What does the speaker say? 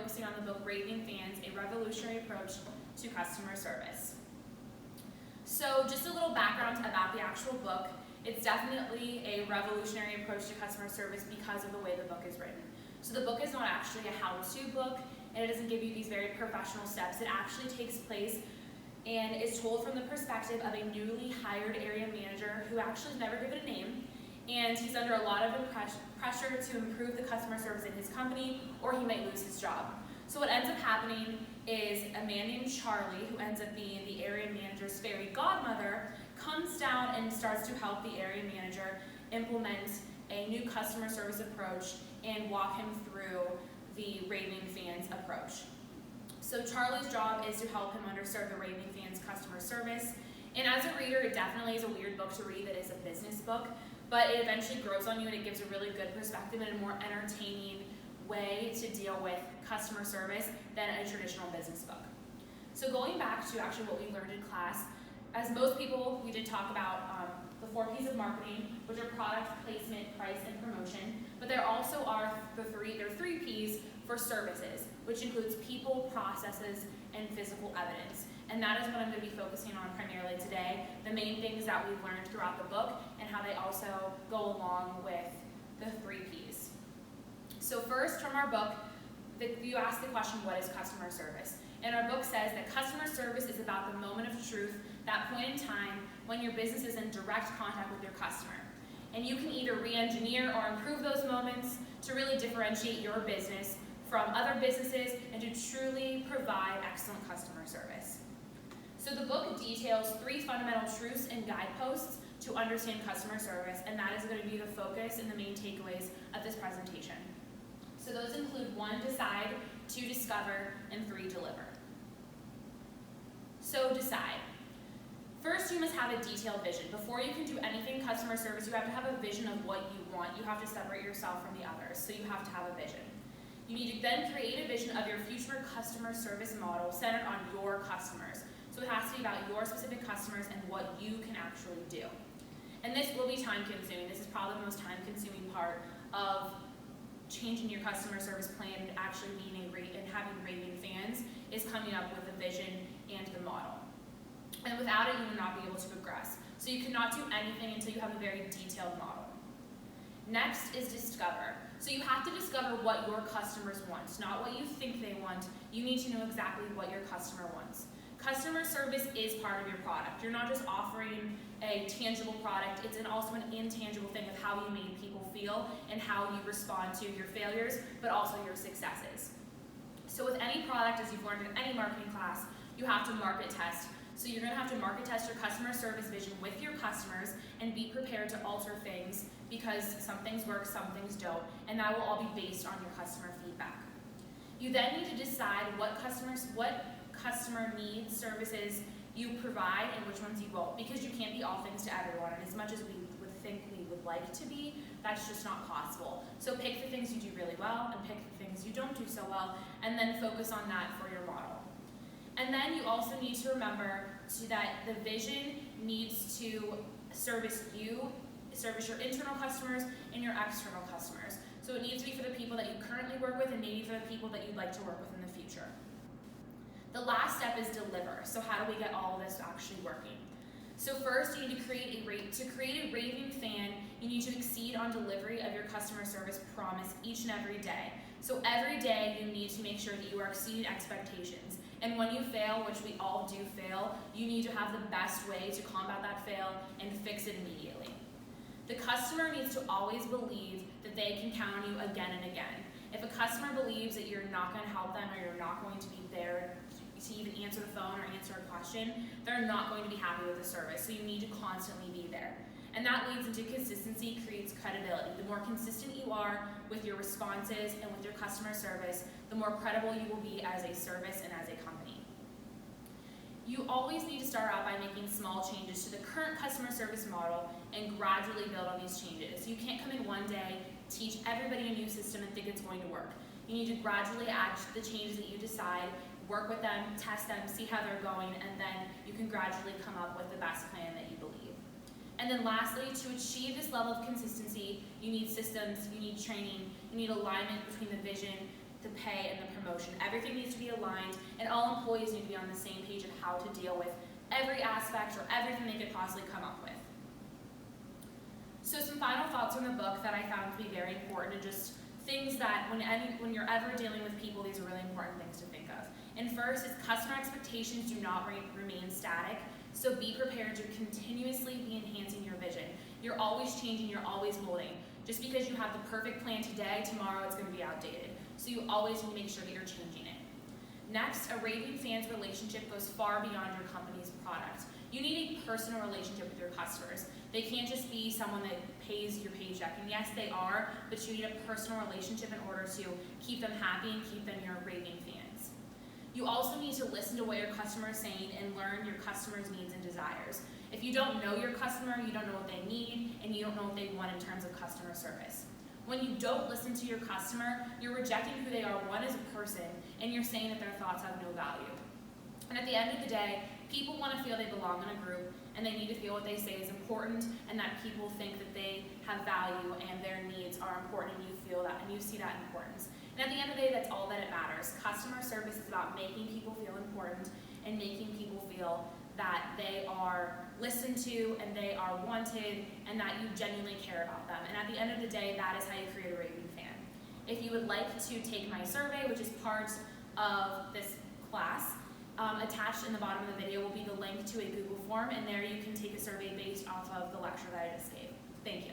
focusing on the book Raving Fans, A Revolutionary Approach to Customer Service. So just a little background about the actual book. It's definitely a revolutionary approach to customer service because of the way the book is written. So the book is not actually a how-to book, and it doesn't give you these very professional steps. It actually takes place and is told from the perspective of a newly hired area manager who actually is never given a name, and he's under a lot of pressure to improve the customer service in his company, or he might lose his job. So what ends up happening is a man named Charlie, who ends up being the area manager's fairy godmother, comes down and starts to help the area manager implement a new customer service approach and walk him through the Raving Fans approach. So Charlie's job is to help him understand the Raving Fans customer service. And as a reader, it definitely is a weird book to read that is a business book, but it eventually grows on you and it gives a really good perspective and a more entertaining way to deal with customer service than a traditional business book. So going back to actually what we learned in class, as most people, we did talk about the 4 P's of marketing, which are product, placement, price, and promotion, but there also are there are 3 P's for services, which includes people, processes, and physical evidence. And that is what I'm going to be focusing on primarily today, the main things that we've learned throughout the book and how they also go along with the 3 P's. So first, from our book, you ask the question, what is customer service? And our book says that customer service is about the moment of truth, that point in time when your business is in direct contact with your customer. And you can either re-engineer or improve those moments to really differentiate your business from other businesses and to truly provide excellent customer service. So the book details 3 fundamental truths and guideposts to understand customer service, and that is going to be the focus and the main takeaways of this presentation. So those include 1, decide, 2, discover, and 3, deliver. So decide. First, you must have a detailed vision. Before you can do anything customer service, you have to have a vision of what you want. You have to separate yourself from the others, so you have to have a vision. You need to then create a vision of your future customer service model centered on your customers. So it has to be about your specific customers and what you can actually do. And this will be time consuming. This is probably the most time consuming part of changing your customer service plan and actually being and having Raving Fans is coming up with a vision and the model. And without it, you will not be able to progress. So you cannot do anything until you have a very detailed model. Next is discover. So you have to discover what your customers want, not what you think they want. You need to know exactly what your customer wants. Customer service is part of your product. You're not just offering a tangible product, it's also an intangible thing of how you make people feel and how you respond to your failures, but also your successes. So with any product, as you've learned in any marketing class, you have to market test. So you're going to have to market test your customer service vision with your customers and be prepared to alter things because some things work, some things don't, and that will all be based on your customer feedback. You then need to decide what customer needs, services you provide and which ones you won't, because you can't be all things to everyone, and as much as we would think we would like to be, that's just not possible. So pick the things you do really well and pick the things you don't do so well, and then focus on that for your model. And then you also need to remember that the vision needs to service your internal customers and your external customers. So it needs to be for the people that you currently work with and maybe for the people that you'd like to work with in the future. The last step is deliver. So how do we get all of this actually working? So first, you need to create a Raving Fan, you need to exceed on delivery of your customer service promise each and every day. So every day, you need to make sure that you are exceeding expectations. And when you fail, which we all do fail, you need to have the best way to combat that fail and fix it immediately. The customer needs to always believe that they can count on you again and again. If a customer believes that you're not going to help them or you're not going to be there to even answer the phone or answer a question, they're not going to be happy with the service. So you need to constantly be there. And that leads into consistency, creates credibility. The more consistent you are with your responses and with your customer service, the more credible you will be as a service and as a company. You always need to start out by making small changes to the current customer service model and gradually build on these changes. You can't come in one day, teach everybody a new system and think it's going to work. You need to gradually add the changes that you decide, work with them, test them, see how they're going, and then you can gradually come up with the best plan that you believe. And then lastly, to achieve this level of consistency, you need systems, you need training, you need alignment between the vision, the pay, and the promotion. Everything needs to be aligned, and all employees need to be on the same page of how to deal with every aspect or everything they could possibly come up with. So some final thoughts from the book that I found to be very important, and just things that when you're ever dealing with people, these are really important things to think of. And first is customer expectations do not remain static, so be prepared to continuously be enhancing your vision. You're always changing, you're always molding. Just because you have the perfect plan today, tomorrow it's going to be outdated. So you always need to make sure that you're changing it. Next, a Raving Fans relationship goes far beyond your company's product. You need a personal relationship with your customers. They can't just be someone that pays your paycheck. And yes, they are, but you need a personal relationship in order to keep them happy and keep them your Raving Fans. You also need to listen to what your customer is saying and learn your customer's needs and desires. If you don't know your customer, you don't know what they need, and you don't know what they want in terms of customer service. When you don't listen to your customer, you're rejecting who they are, one as a person, and you're saying that their thoughts have no value. And at the end of the day, people want to feel they belong in a group, and they need to feel what they say is important, and that people think that they have value and their needs are important, and you feel that, and you see that importance. And at the end of the day, that's all that it matters. Customer service is about making people feel important and making people feel that they are listened to and they are wanted and that you genuinely care about them. And at the end of the day, that is how you create a Raving Fan. If you would like to take my survey, which is part of this class, attached in the bottom of the video will be the link to a Google form, and there you can take a survey based off of the lecture that I just gave. Thank you.